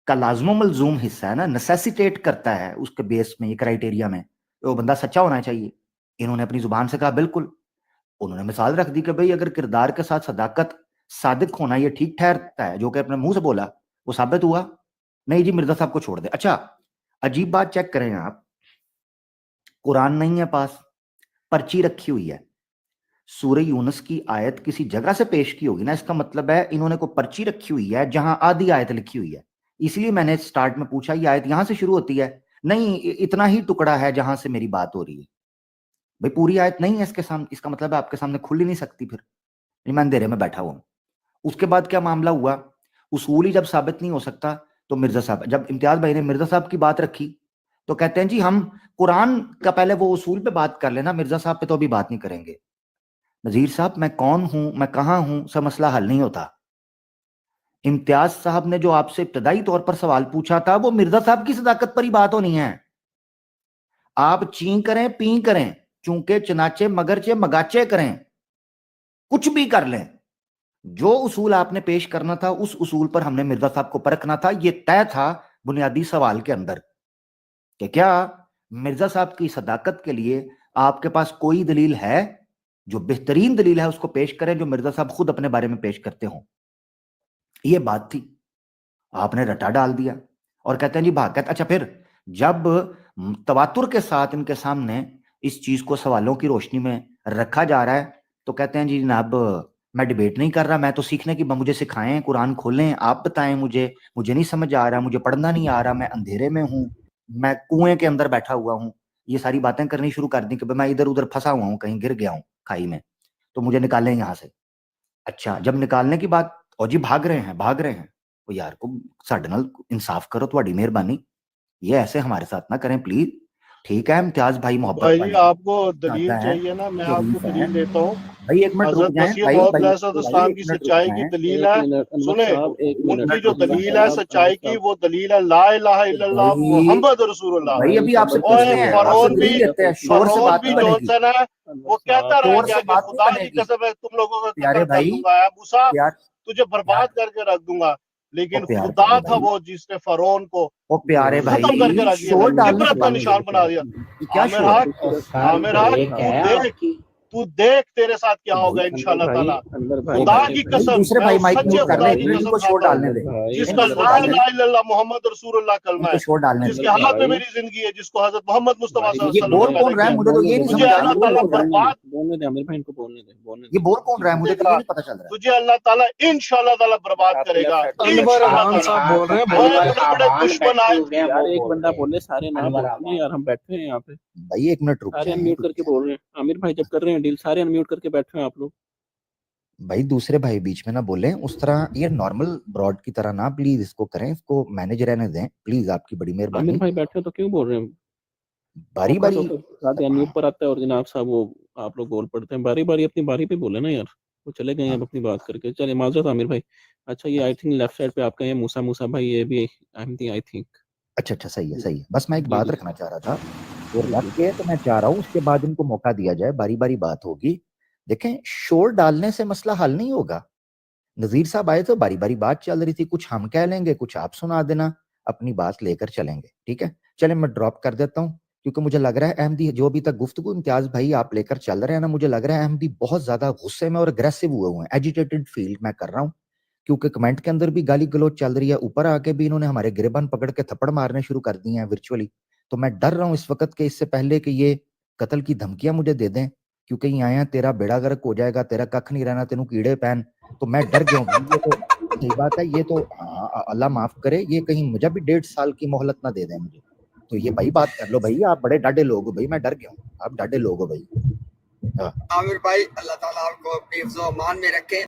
کا लाज़िम व मलज़ूम हिस्सा है ना, नेसेसिटेट करता है उसके बेस में, ये क्राइटेरिया में वो बंदा सच्चा होना चाहिए। इन्होंने अपनी जुबान से कहा बिल्कुल। उन्होंने मिसाल रख दी कि भाई अगर किरदार के साथ सदाकत, सादिक होना ये ठीक ठहरता है, जो कि अपने मुंह से बोला वो साबित हुआ, नहीं जी मिर्जा साहब को छोड़ दे। अच्छा, अजीब बात चेक करें आप, कुरान नहीं है पास, पर्ची रखी हुई है, सूरह यूनुस की आयत किसी जगह से पेश की होगी ना, इसका मतलब है इन्होंने कोई पर्ची रखी हुई है जहां आधी आयत लिखी हुई है। इसलिए मैंने स्टार्ट में पूछा ये आयत यहां से शुरू होती है, नहीं इतना ही टुकड़ा है जहां से मेरी बात हो रही है। भाई पूरी आयत नहीं है इसके सामने, इसका मतलब है आपके सामने खुल ही नहीं सकती, फिर मैं अंधेरे में बैठा हुआ हूं। उसके बाद क्या मामला हुआ, उसूल ही जब साबित नहीं हो सकता तो मिर्जा साहब, जब इम्तियाज भाई ने मिर्जा साहब की बात रखी तो कहते हैं जी हम कुरान का पहले वो उसूल पे बात कर लेना, मिर्जा साहब पे तो अभी बात नहीं करेंगे। नजीर साहब मैं कौन हूं, मैं कहां हूं, सब मसला हल नहीं होता। इम्तियाज साहब ने जो आपसे इब्तदाई तौर पर सवाल पूछा था वो मिर्जा साहब की सदाकत पर ही बात होनी है। आप ची करें पी करें, चूंके चनाचे मगरचे मगाचे करें, कुछ भी कर लें, जो उसूल आपने पेश करना था उस उसूल पर हमने मिर्जा साहब को परखना था। ये तय था बुनियादी सवाल के अंदर कि क्या मिर्जा साहब की सदाकत के लिए आपके पास कोई दलील है, जो बेहतरीन दलील है उसको पेश करें, जो मिर्जा साहब खुद अपने बारे में पेश करते हों। ये बात थी, आपने रटा डाल दिया और कहते हैं जी भाग। कहते अच्छा, फिर जब तवातुर के साथ इनके सामने इस चीज को सवालों की रोशनी में रखा जा रहा है तो कहते हैं जी जनाब मैं डिबेट नहीं कर रहा, मैं तो सीखने की, मुझे सिखाएं, कुरान खोलें, आप बताएं मुझे नहीं समझ आ रहा, मुझे पढ़ना नहीं आ रहा, मैं अंधेरे में हूं, मैं कुएं के अंदर बैठा हुआ हूं। ये सारी बातें करनी शुरू कर दी कि मैं इधर उधर फंसा हुआ हूं, कहीं गिर गया हूं खाई में, तो मुझे निकालें यहां से। अच्छा, जब निकालने की बात, और जी भाग रहे हैं भाग रहे हैं, वो यार को साडे नाल इंसाफ करो, थोड़ी मेहरबानी, ये ऐसे हमारे साथ ना करें प्लीज। ठीक है इम्तियाज भाई मोहब्बत भाई वाले आपको दलील चाहता है, चाहिए ना, मैं आपको शरीफ है दलील देता हूँ। भाई, एक मिनट रुक हजरत जाएं मसीह भाई, मौद भाई अलैहिस्सलाम एक की मिनट रुक सच्चाई की जाएं, दलील एक है, मिनट अनवर सुने, साहब, एक मिनट उनकी मिनट जो रुक दलील जाएं है साहब, सच्चाई अनवर की, साहब, वो दलील है ला इलाहा इल्लल्लाह भाई। मुहम्मद रसूलुल्लाह। भाई अभी आपसे एक और पूछते मिनट हैं, अनवर आपसे फरौन साहब, भी, दलील क्या लेते हैं, पूछना शोर से फरौन बात भी नहीं है बनेगी, जॉनसन है, अनवर वो कहता साहब, शोर रहेगा से कि बात नहीं खुदा की बनेगी कसम है तुम लोगों का प्यारे कत्ल कर भाई, दूंगा, है मूसा प्यार तुझे प्यार बर्बाद करके रख दूंगा। लेकिन प्यार खुदा प्यारे था भाई, वो जिसने फरौन को प्यारे खत्म करके भाई, रख दिया, शोर डालने इबरत से का बात नहीं निशान बनती, बना दिया। ये क्या आमिर शोर है? हक, सर आमिर हक, ब्रेक है आपकी। तू देख तेरे साथ क्या ओ भाई, होगा अनवर इंशाल्लाह भाई, ताला। अनवर भाई, खुदा अनवर की भाई, भाई कसम, दूसरे मैं भाई उस माइक सच्चे म्यूट कर खुदा लें, अनवर एक की मिनट कसम इनको शोर खाता हूँ डालने दे, भाई, जिसका इनको अनवर शोर ला डालने भाई, इलाहा दे, इल्लल्लाह मोहम्मद रसूलुल्लाह कलमा इनको है, शोर डालने दे। जिसके अनवर हाथ में भाई, मेरी जिंदगी है, जिसको हजरत मोहम्मद मुस्तफा भाई ये सल्लल्लाहु बोल अलैहि वसल्लम ने कौन पैदा रहा है, किया। मुझे तो ये नहीं तुझे समझ आ रही, अल्लाह बोल ताला कौन रहा है, बर्बाद बोलने दे आमिर भाई, इनको बोलने दे, बोलने ये दे। बोल कौन रहा है, मुझे तो ये देगा, नहीं पता चल रहा है। तुझे अल्लाह ताला इंशाल्लाह ताला बर्बाद आपके करेगा, लेफ्ट साइड पे अनवर इंशाल्लाह अमान ताला। साहब बोल रहे हैं, और बोलने अनवर दे। बड़े बड़े आवान दुश्मन बैठे आए, हुए हैं यार, वो एक बोल बंदा रहे हैं। बोले, सारे ना अनवर बोलते यार, आवान। हम बैठे हैं यहाँ पे, भाई एक मिनट रुक सारे जाएं, अनम्यूट रुक करके जाएं बोल रहे हैं। आमिर भाई जब कर रहे हैं डील, सारे अनम्यूट करके बैठे हैं आप लोग। भाई, दूसरे भाई बीच में ना बोले उस तरह, ये नॉर्मल ब्रॉड की तरह ना प्लीज इसको करें, इसको मैनेज रहने दें प्लीज, आपकी बड़ी आमिर मेहरबानी। भाई बैठे हैं तो क्यों बोल रहे हैं? बारी औखा बारी सौखा साथ अनम्यूट पर आता है और जनाब साहब वो आप लोग बोल पड़ते हैं। बारी बारी अपनी बारी पे बोले ना यार, वो चले गए हैं हाँ, अब अपनी बात करके। चलिए माजरत आमिर भाई। अच्छा, ये आई थिंक लेफ्ट साइड पे आपका ये मूसा मूसा भाई, ये भी आई थिंक। अच्छा अच्छा, सही है सही है, बस मैं एक जी बात जी रखना चाह रहा था, वो जी रख जी। के तो मैं चाह रहा हूँ उसके बाद इनको मौका दिया जाए, बारी बारी बात होगी। देखें, शोर डालने से मसला हल नहीं होगा। नजीर साहब आए तो बारी बारी बात चल रही थी, कुछ हम कह लेंगे, कुछ आप सुना देना, अपनी बात लेकर चलेंगे, ठीक है। चले मैं ड्रॉप कर देता हूँ, क्योंकि मुझे लग रहा है अहमदी जो अभी तक गुफ्तगू इम्तियाज भाई आप लेकर चल रहे हैं ना, मुझे लग रहा है अहमदी बहुत ज्यादा गुस्से में और अग्रेसिव हुए हुए हैं, एजिटेटेड फील मैं कर रहा हूँ, क्योंकि कमेंट के अंदर भी गाली गलौज चल रही है, ऊपर आके भी इन्होंने हमारे गिरबान पकड़ के थप्पड़ मारने शुरू कर दिए हैं वर्चुअली। तो मैं डर रहा हूँ इस वक्त के, इससे पहले कि ये कत्ल की धमकियां मुझे दे दें, क्योंकि यहाँ आया तेरा बेड़ा गर्क हो जाएगा, तेरा कख नहीं रहना, तेनू कीड़े पहन। तो मैं डर गया हूँ भाई, ये तो सही बात है, ये तो अल्लाह माफ करे, ये कहीं मुझे भी 1.5 साल की मोहलत ना दे दें मुझे। तो ये भाई बात कर लो भाई, आप बड़े डाढ़े लोग हो भाई, मैं डर गया हूँ, आप डाढ़े लोग हो भाई। आमिर भाई, अल्लाह ताला आपको अपनी हिफ्ज़ो अमान में रखे।